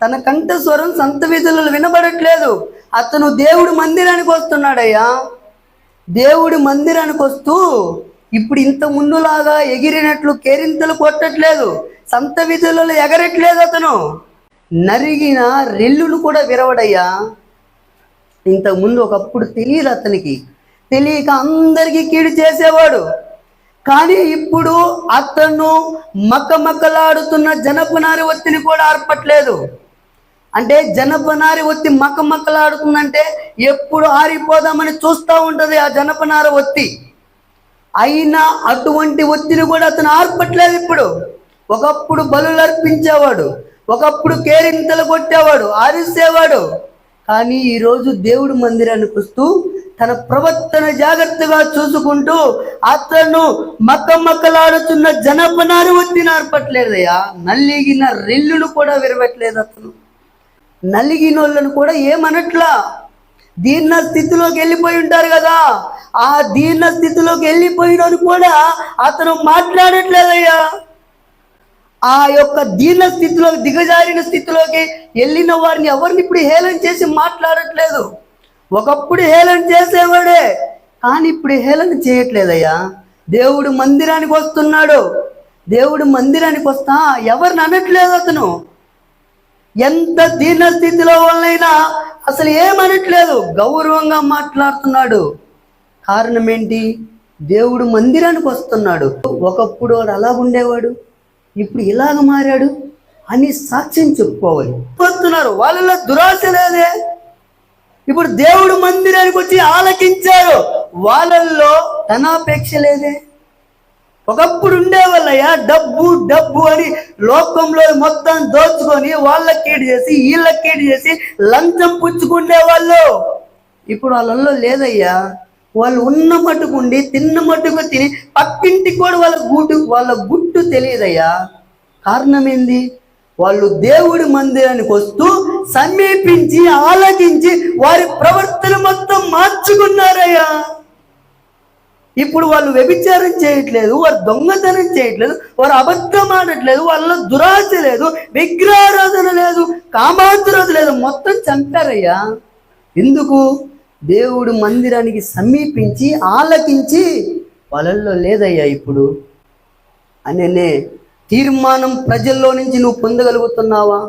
తన కంఠస్వరం సంత వీధులలో వినబడట్లేదు. అతను దేవుడి మందిరానికి వస్తున్నాడయ్యా. దేవుడి మందిరానికి వస్తూ ఇప్పుడు ఇంత ముందులాగా ఎగిరినట్లు కేరింతలు కొట్టట్లేదు, సంత వీధులలో ఎగరట్లేదు. అతను నరిగిన రెల్లును కూడా విరవడయ్యా. ఇంతకుముందు ఒకప్పుడు తెలియదు, అతనికి తెలియక అందరికీ కీడు చేసేవాడు. కానీ ఇప్పుడు అతను మక్కమక్కలాడుతున్న జనపనారి ఒత్తిని కూడా ఆర్పట్లేదు. అంటే జనపనారి ఒత్తి మక్కమక్కలాడుతుందంటే ఎప్పుడు ఆరిపోదామని చూస్తూ ఉంటుంది ఆ జనపనార ఒత్తి. అయినా అటువంటి ఒత్తిని కూడా అతను ఆర్పట్లేదు. ఇప్పుడు ఒకప్పుడు బలులు అర్పించేవాడు, ఒకప్పుడు కేరింతలు కొట్టేవాడు, ఆరిసేవాడు. కానీ ఈరోజు దేవుడి మందిరానికి వస్తూ తన ప్రవర్తన జాగ్రత్తగా చూసుకుంటూ అతను మక్కమక్కలాడుతున్న జనపనారి ఒత్తిని ఆర్పట్లేదయ్యా. నలిగిన రెల్లును కూడా విరవట్లేదు. అతను నలిగినోళ్ళను కూడా ఏమనట్లా. దీన స్థితిలోకి వెళ్ళిపోయి ఉంటారు కదా, ఆ దీన స్థితిలోకి వెళ్ళిపోయినోని కూడా అతను మాట్లాడట్లేదయ్యా. ఆ యొక్క దీన స్థితిలోకి, దిగజారిన స్థితిలోకి వెళ్ళిన వారిని ఎవరిని ఇప్పుడు హేళన చేసి మాట్లాడట్లేదు. ఒకప్పుడు హేళన చేసేవాడే, కానీ ఇప్పుడు హేళన చేయట్లేదయ్యా. దేవుడు మందిరానికి వస్తున్నాడు. దేవుడు మందిరానికి వస్తా ఎవరిని అనట్లేదు. అతను ఎంత దీన స్థితిలో వాళ్ళైనా అసలు ఏమనట్లేదు, గౌరవంగా మాట్లాడుతున్నాడు. కారణం ఏంటి? దేవుడు మందిరానికి వస్తున్నాడు. ఒకప్పుడు వాడు అలా ఉండేవాడు, ఇప్పుడు ఇలాగ మారాడు అని సాక్ష్యం చెప్పుకోవాలి. వస్తున్నారు, వాళ్ళలో దురాశ లేదే. ఇప్పుడు దేవుడు మందిరానికి వచ్చి ఆలకించారు, వాళ్ళల్లో ధనాపేక్ష లేదే. ఒకప్పుడు ఉండేవాళ్ళయ్యా, డబ్బు డబ్బు అని లోకంలో మొత్తం దోచుకొని వాళ్ళకి కీడు చేసి వీళ్ళకి కీడు చేసి లంచం పుచ్చుకునే వాళ్ళు. ఇప్పుడు వాళ్ళల్లో లేదయ్యా. వాళ్ళు ఉన్న మట్టుకుండి తిన్న మట్టుకు తిని పక్కింటికి కూడా వాళ్ళ గుట్టు తెలియదయ్యా. కారణం ఏంది? వాళ్ళు దేవుడి మందిరానికి వస్తూ సమీపించి ఆలకించి వారి ప్రవర్తన మొత్తం మార్చుకున్నారయ్యా. ఇప్పుడు వాళ్ళు వ్యభిచారం చేయట్లేదు, వారు దొంగతనం చేయట్లేదు, వారు అబద్ధం ఆడట్లేదు, వాళ్ళ దురాశ లేదు, విగ్రహారాధన లేదు, కామాతురత లేదు, మొత్తం చంపారయ్యా. ఎందుకు? దేవుడు మందిరానికి సమీపించి ఆలకించి వాళ్ళల్లో లేదయ్యా ఇప్పుడు అనే తీర్మానం ప్రజల్లో నుంచి నువ్వు పొందగలుగుతున్నావా?